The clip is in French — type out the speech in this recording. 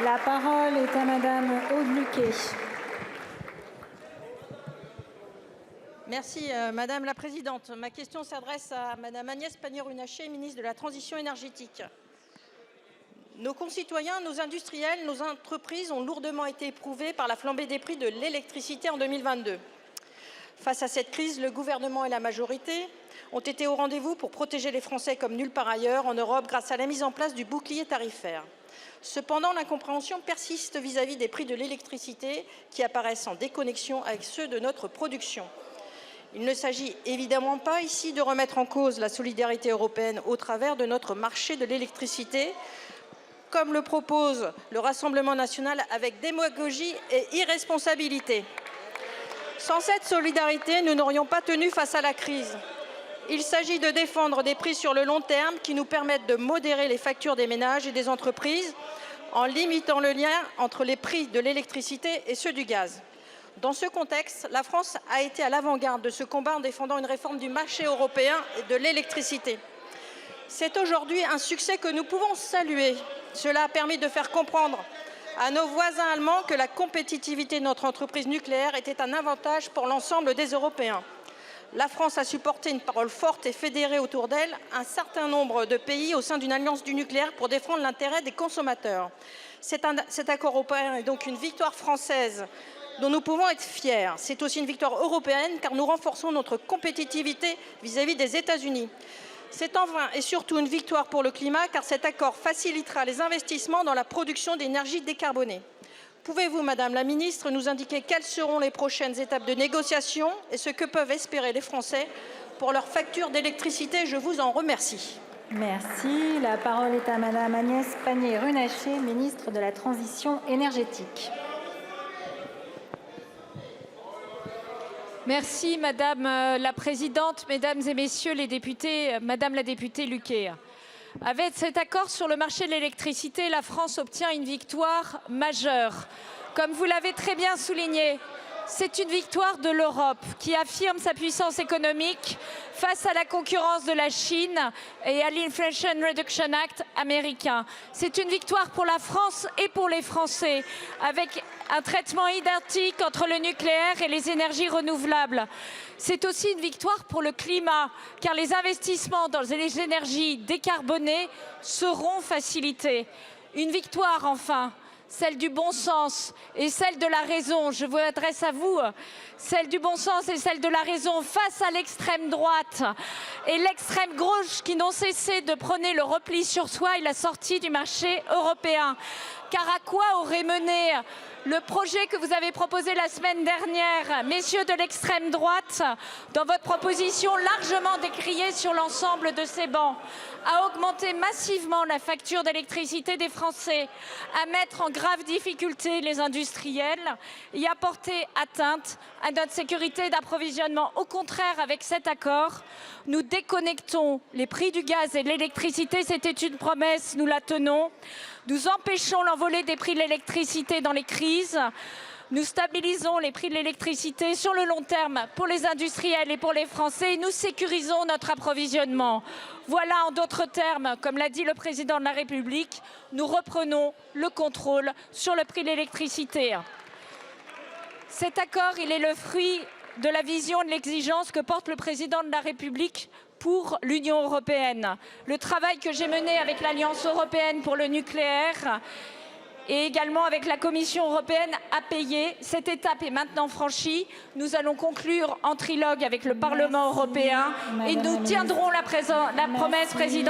La parole est à Madame Aude Luquet. Merci Madame la Présidente. Ma question s'adresse à Madame Agnès Pannier-Runacher, ministre de la Transition énergétique. Nos concitoyens, nos industriels, nos entreprises ont lourdement été éprouvés par la flambée des prix de l'électricité en 2022. Face à cette crise, le gouvernement et la majorité ont été au rendez-vous pour protéger les Français comme nulle part ailleurs en Europe grâce à la mise en place du bouclier tarifaire. Cependant, l'incompréhension persiste vis-à-vis des prix de l'électricité qui apparaissent en déconnexion avec ceux de notre production. Il ne s'agit évidemment pas ici de remettre en cause la solidarité européenne au travers de notre marché de l'électricité, comme le propose le Rassemblement national avec démagogie et irresponsabilité. Sans cette solidarité, nous n'aurions pas tenu face à la crise. Il s'agit de défendre des prix sur le long terme qui nous permettent de modérer les factures des ménages et des entreprises en limitant le lien entre les prix de l'électricité et ceux du gaz. Dans ce contexte, la France a été à l'avant-garde de ce combat en défendant une réforme du marché européen de l'électricité. C'est aujourd'hui un succès que nous pouvons saluer. Cela a permis de faire comprendre à nos voisins allemands que la compétitivité de notre entreprise nucléaire était un avantage pour l'ensemble des Européens. La France a su porter une parole forte et fédérer autour d'elle un certain nombre de pays au sein d'une alliance du nucléaire pour défendre l'intérêt des consommateurs. Cet accord européen est donc une victoire française dont nous pouvons être fiers. C'est aussi une victoire européenne car nous renforçons notre compétitivité vis-à-vis des États-Unis. C'est enfin et surtout une victoire pour le climat car cet accord facilitera les investissements dans la production d'énergie décarbonée. Pouvez-vous, Madame la Ministre, nous indiquer quelles seront les prochaines étapes de négociation et ce que peuvent espérer les Français pour leur facture d'électricité? Je vous en remercie. Merci. La parole est à Madame Agnès Pannier-Runacher, ministre de la Transition énergétique. Merci Madame la Présidente, Mesdames et Messieurs les députés, Madame la députée Luquet. Avec cet accord sur le marché de l'électricité, la France obtient une victoire majeure. Comme vous l'avez très bien souligné, c'est une victoire de l'Europe qui affirme sa puissance économique face à la concurrence de la Chine et à l'Inflation Reduction Act américain. C'est une victoire pour la France et pour les Français, avec un traitement identique entre le nucléaire et les énergies renouvelables. C'est aussi une victoire pour le climat, car les investissements dans les énergies décarbonées seront facilités. Une victoire enfin, celle du bon sens et celle de la raison. Je vous adresse à vous, celle du bon sens et celle de la raison face à l'extrême droite et l'extrême gauche qui n'ont cessé de prôner le repli sur soi et la sortie du marché européen. Car à quoi aurait mené le projet que vous avez proposé la semaine dernière, messieurs de l'extrême droite, dans votre proposition largement décriée sur l'ensemble de ces bancs, à augmenter massivement la facture d'électricité des Français, à mettre en grave difficulté les industriels et à porter atteinte à notre sécurité d'approvisionnement. Au contraire, avec cet accord, nous déconnectons les prix du gaz et de l'électricité. C'était une promesse, nous la tenons. Nous empêchons l'envolée des prix de l'électricité dans les crises. Nous stabilisons les prix de l'électricité sur le long terme pour les industriels et pour les Français et nous sécurisons notre approvisionnement. Voilà, en d'autres termes, comme l'a dit le président de la République, nous reprenons le contrôle sur le prix de l'électricité. Cet accord, il est le fruit de la vision et de l'exigence que porte le président de la République pour l'Union européenne. Le travail que j'ai mené avec l'Alliance européenne pour le nucléaire et également avec la Commission européenne a payé. Cette étape est maintenant franchie. Nous allons conclure en trilogue avec le Parlement européen et nous tiendrons la promesse présidentielle.